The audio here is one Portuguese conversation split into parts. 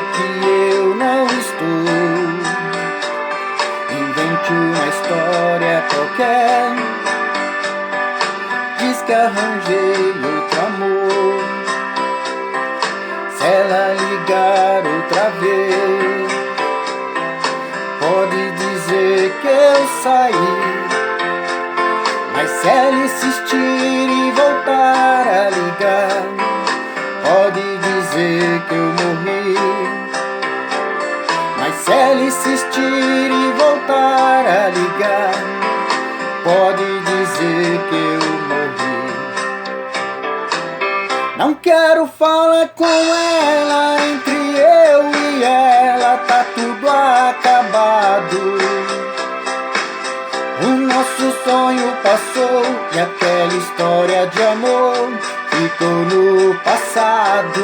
que eu não estou. Invente uma história qualquer, diz que arranjei outro amor. Se ela ligar outra vez, pode dizer que eu saí. Mas se ela insistir e voltar a ligar, pode dizer que eu morri. Mas se ela insistir e voltar a ligar, pode dizer que eu morri. Não quero falar com ela, entre eu e ela tá tudo acabado. O nosso sonho passou e aquela história de amor ficou no passado.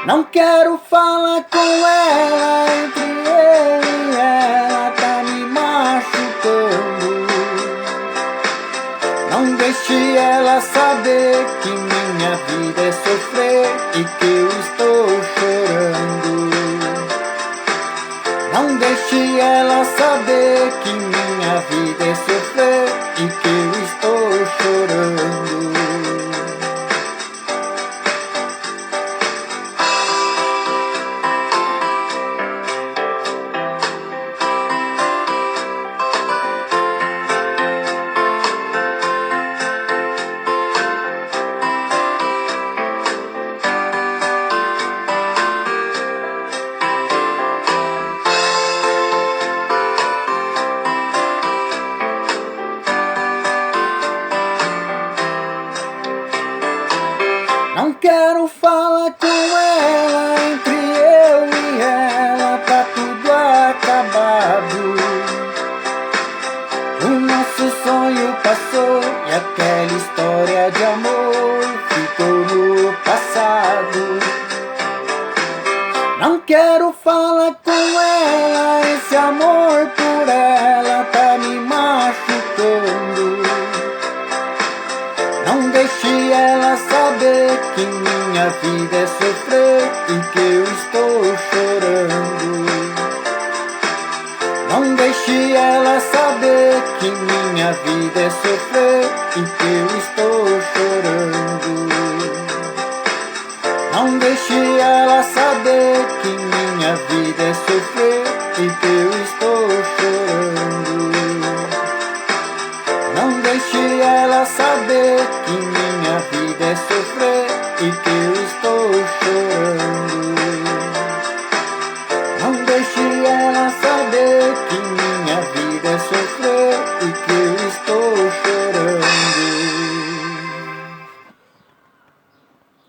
Não quero falar com ela, entre eu e ela tá me machucando. Não deixe ela saber que minha vida é sofrer e que eu estou chorando. Não deixe ela saber que minha vida é sofrer e que eu estou chorando. Não quero falar com ela, entre eu e ela tá tudo acabado. O nosso sonho passou e aquela história de amor ficou no passado. Não quero falar com ela, esse amor por ela tá me machucando. Não deixe ela saber que minha vida é sofrer e que eu estou chorando. Não deixe ela saber que minha vida é sofrer e que eu estou chorando. Não deixe ela saber que minha vida é sofrer e que eu estou chorando. Não deixe ela saber que minha vida é sofrer e que eu estou chorando. Não deixe ela saber que